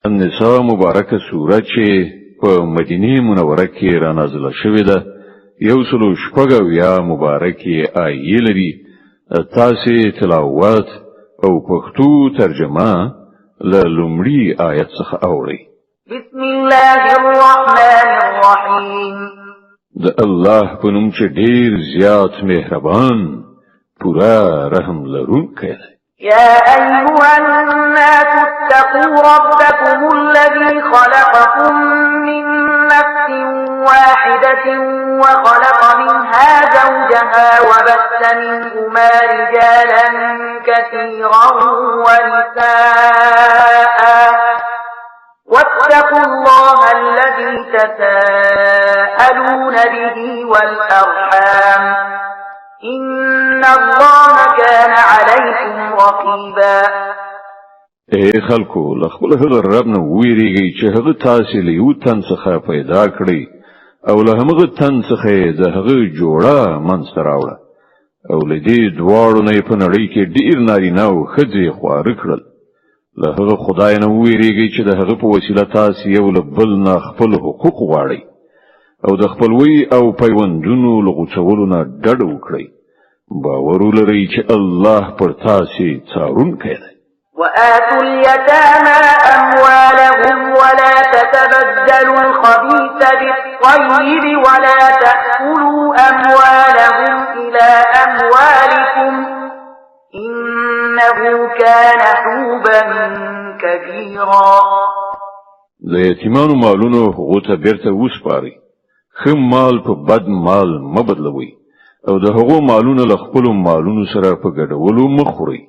النساء مبارکه سوره چې په مدینه منوره کې را نازله شوې ده یو سلو شپږ یا مبارکه آیې لري تاسې تلاوت او پښتو ترجمه له لومړي آیت څخه اورئ. بسم الله الرحمن الرحیم. د الله په نوم چې ډیر زیات مهربان پورا رحم لرونکی دی. يا أيها الناس اتقوا ربكم الذي خلقكم من نفس واحدة وخلق منها زوجها وبث منهما رجالا كثيرا ونساء واتقوا الله الذي تساءلون به والأرحام إن الله كان عليكم رقيبا. اے خلکو لخپل هغه رب نه ویریږي چې هغه تاسو له یو تن څخه پیدا کړی او له هغه تن څخه د هغه جوړه منځ راوړه او له دې دواړو نه په نړۍ کې ډیر نارینه او ښځې خواره کړل. له هغه خدای نه ویریږي چې د هغه په وسیله تاسو یو له بل نه خپل حقوق غواړئ او د خپلوي او پیوندونو لغوڅولو نه ډډه وکړئ. باور ولرئ چې الله پر تاسو څارونکی دی. وآتوا اليتامى أموالهم ولا تتبدلوا الخبيث بالطيب ولا تأكلوا أموالهم إلى أموالكم إنه كان حوبا كبيرا. د یتیمانو مالونو هغو ته بیرته وسپارئ. ښه مال په بد مال مه بدلوئ او د هغو مالونه له خپلو مالونو سره په ګډولو مه خورئ.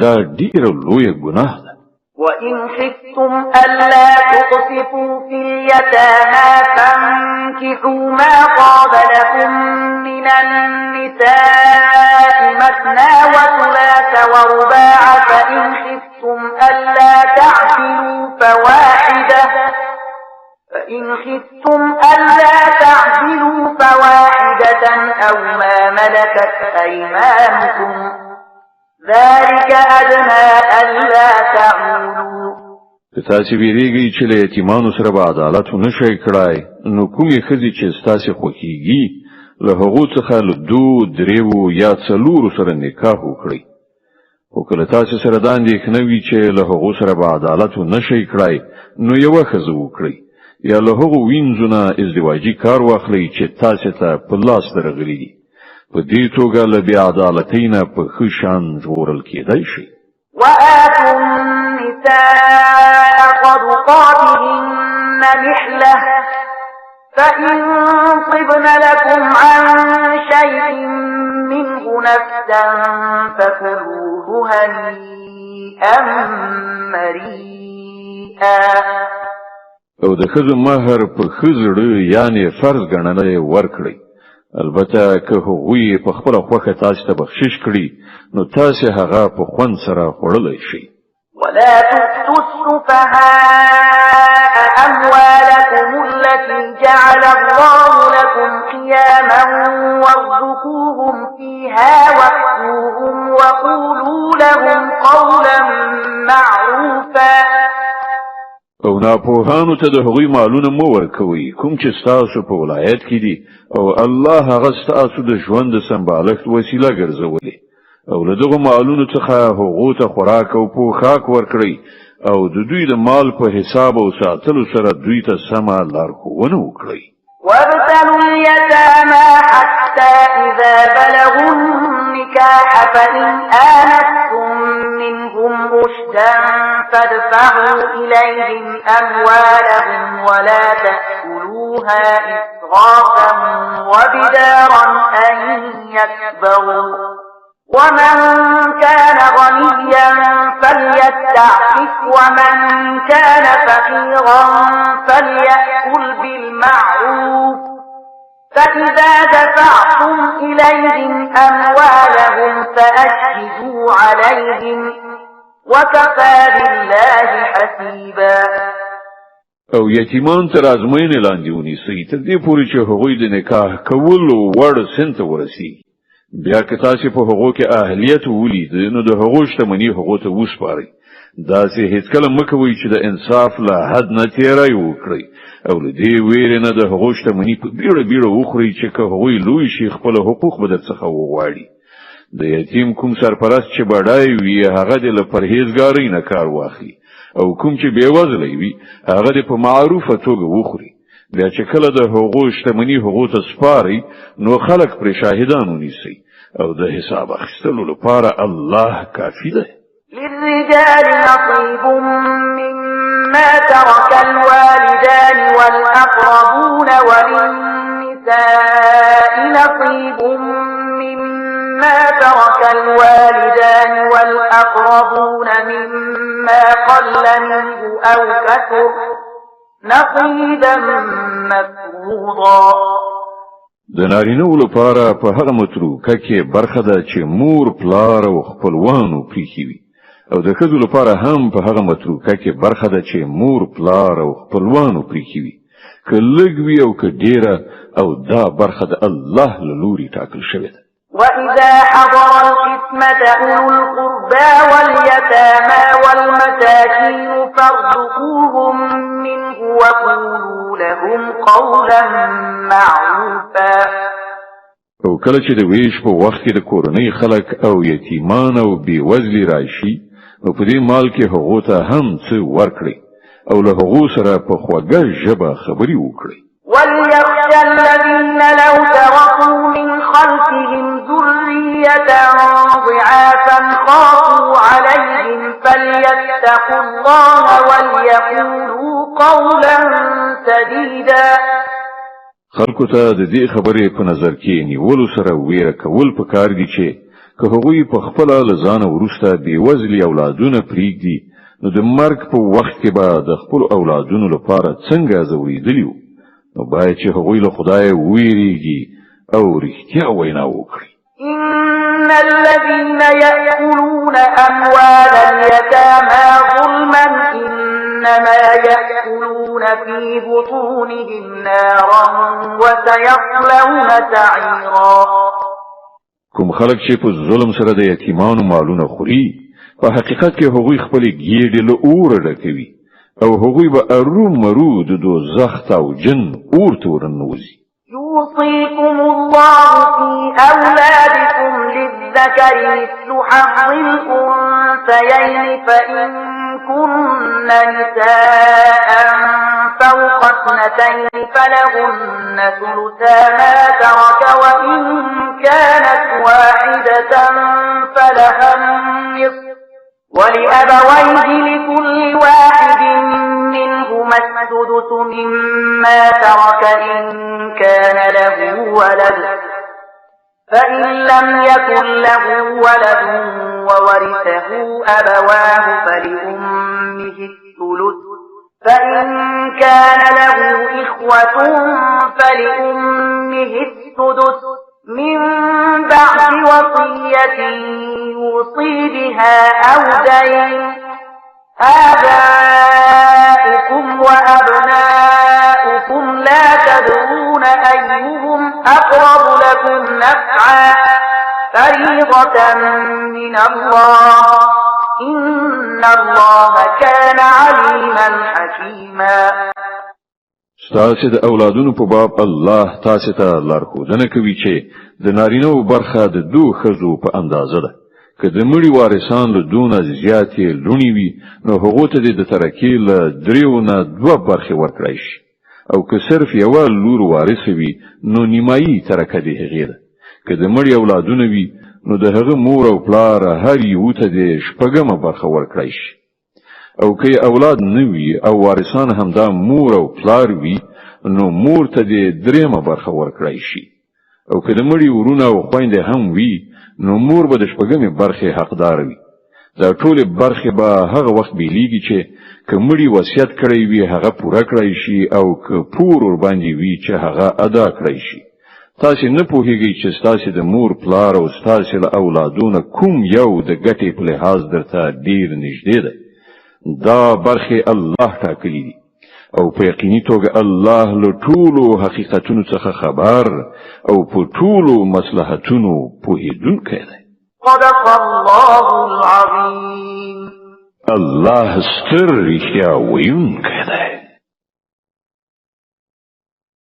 دا ډیره لویه ګناه ده. وإن خفتم ألا تقسطوا في اليتامى فانكحوا ما طاب لكم من النساء مثنى وثلاث ورباع فإن خفتم ألا تعدلوا فواحدة أو ما ملكت أيمانكم ذلك أدنى ألا تعولوا. تاسو بیریږئ چې له یتیمانو سره به عدالت ونشئ کړای نو کومې ښځې چې ستاسو خوښیږي له هغو څخه له 2 3 یا 4 سره نکاح وکړئ. خو کله تاسو سره دا اندېښنه وي چې له هغو سره به عدالت ونشئ کړای نو یوه ښځه وکړئ یا له هغو وینځو نه ازدواجي کار واخلئ چې تاسو ته په لاس درغلي دي. په دې توګه له بې عدالتۍ نه په ښه شان ژغورل کېدای شي. وآتوا النساء صدقاتهن نحلة فإن طبن لكم عن شيء منه نفسا فكلوه هنيئا مريئا. او د ښځو مهر په ښه زړه یعنې فرض ګڼلی ورکړئ. البته که هغوی په خپله خوښه تاسو ته بخشش کړي نو تاسو هغه په خوند سره خوړلی شئ. ولا تؤتوا السفهاء أموالكم التي جعل الله لكم قياما وارزقوهم فيها واكسوهم وقولوا لهم قولا معروفا. او ناپوهانو ته د هغوی مالونه مو ورکوئ کوم چې ستاسو په ولایت کې دي او الله هغه ستاسو د ژوند د سمبالښت وسیله ګرځولې او له دغو مالونو څخه هغو ته خوراک او پوښاک ورکړئ او د دوی د مال په حساب او ساتلو سره دوی ته سمه لارښوونه وکړئ. وابتلوا اليتامى حتى إذا بلغوا النكاح فإن آنستم منهم رشدا فادفعوا إليهم أموالهم ولا تأكلوها إسرافا وبدارا أن يكبروا. ومن كان غنيا فليستعفف ومن كان فقيرا فليأكل بالمعروف. فإذا دفعتم إليهم أموالهم فأشهدوا عليهم وكفى بالله حسيبا. او یتیمان تر ازموینې لاندې ونیسئ تر دې پورې چې هغوی د نکاح کولو وړ سن ته ورسیږي. بیا که تاسو په هغو کې اهلیت ولید نو د هغو شتمني هغو ته وسپارئ داسې هیڅکله مه کوئ چې د انصاف له حد نه تیری وکړئ او له دې ویرې نه د هغو شتمني په بیړه بیړه وخورئ چې که هغوی لوی شي خپل حقوق به درڅخه وغواړي. د یتیم کوم سرپرست چې بډای وي هغه د له پرهیزګارۍ نه کار واخلي او کوم چې بېوزلی وي هغه د په معروفه توګه وخوري. بیا چې کله د هغو شتمني هغو ته سپارئ نو خلک پرې شاهدان ونیسئ او د حساب اخیستلو لپاره الله کافي دی. للرجال نصيب مما ترك الوالدان والأقربون وللنساء نصيب مما ترك الوالدان والأقربون مما قل منه أو كثر نصيبا مفروضا. د نارینه‌و لپاره په هغه متروکه کې برخه ده چې مور پلار او خپلوانو پریښي وي او د ښځو لپاره هم په هغه متروکه کې برخه ده چې مور پلار او خپلوانو پریښي وي که لږ وي او که ډیره او دا برخه د الله له لوري ټاکل شوې ده. وإذا حضر القسمة أولو القربى واليتامى والمساكين فارزقوهم منه وقولوا لهم قولا معروفا. او کله چې د ویش په وخت کې د کورنۍ خلک او یتیمان او بېوزلي راشي نو په دې مال کې هغو ته هم څه ورکړي او له هغو سره په خوږه ژبه خبرې وکړي. وليخشى الذين لو تركوا من خلفهم ذرية ضعافا خافوا عليهم فليتقوا الله وليقولوا قولا سديدا. خلکو ته د دې خبرې په نظر کې نیولو سره ویره کول پکار دي چې که هغوی په خپل لزانه وروسته بېوزلي اولادونه پریږدي نو د مرګ په وخت کې به د خپل اولادونو لپاره څنګه ځورېدلي وو نو باید چې هغوی له خدای ویریږي او رښتیا وینا وکړي. إن الذين يأكلون أموال اليتامى ظلما إنما يأكلون في بطونهم نارا وسيصلون سعيرا. کوم خلک چې په ظلم سره د یتیمانو مالونه خوري په حقیقت کې هغوی خپل ګیډې له اوره ډکوي او هغوی به ارومرو د دوزخ تاوجن اور ته ورننوځي. يوصيكم الله في أولادكم للذكر مثل حظ الأنثيين فإن كن نساء فوق اثنتين فلهن ثلثا ما ترك وإن كانت واحدة فلها النصف ولأبويه لكل واحد منهما السدس مما ترك إن كان له ولد فإن لم يكن له ولد وورثه أبواه فلأمه الثلث فإن كان له إخوة فلأمه السدس من بعد وصية يوصي بها أو دين. آباؤكم وأبناؤكم لا تدرون أيهم أقرب لكم نفعا فريضة من الله إن الله كان عليما حكيما. ستاسو د اولادونو په باب الله تاسو ته لارښودنه کوي چې د نارینه‌و برخه د دوه ښځو په اندازه ده. که د مړي وارثان له دونه زیاتې لوڼې وي نو هغو ته د ترکې له 3 نه 2 برخې ورکړای شي او که صرف یوه لور وارثه وي نو نیمایي ترکه د هغې ده. که د مړي اولادونه وي نو د هغه مور او پلار هر یو ته د 6مه برخه ورکړای شي او که اولاد نه وي او وارثان همدا مور او پلار وي نو مور ته د 3مه برخه ورکړای شي او که د مړي ورونه او خويندې هم وي نو مور به د 6مې برخې حقدار وي. دا ټول برخې به هغه وخت بیلیږي چې که مړي وصیت کړی وي هغه پوره کړی شي او که پور ور باندې وي چې هغه ادا کړی شي. تاسو نه پوهیږئ چې تاسو د مور پلار او تاسو له اولادونو کوم یو د ګټې په لحاظ درته ډیر نږدې ده. دا برخې الله ټاکلي دي او په یقیني توګه الله له ټولو حقیقتونو څخه خبر او په ټولو مصلحتونو پوهیدونکی دی. صدق الله العظیم. الله ستر رښتیا ویونکی دی.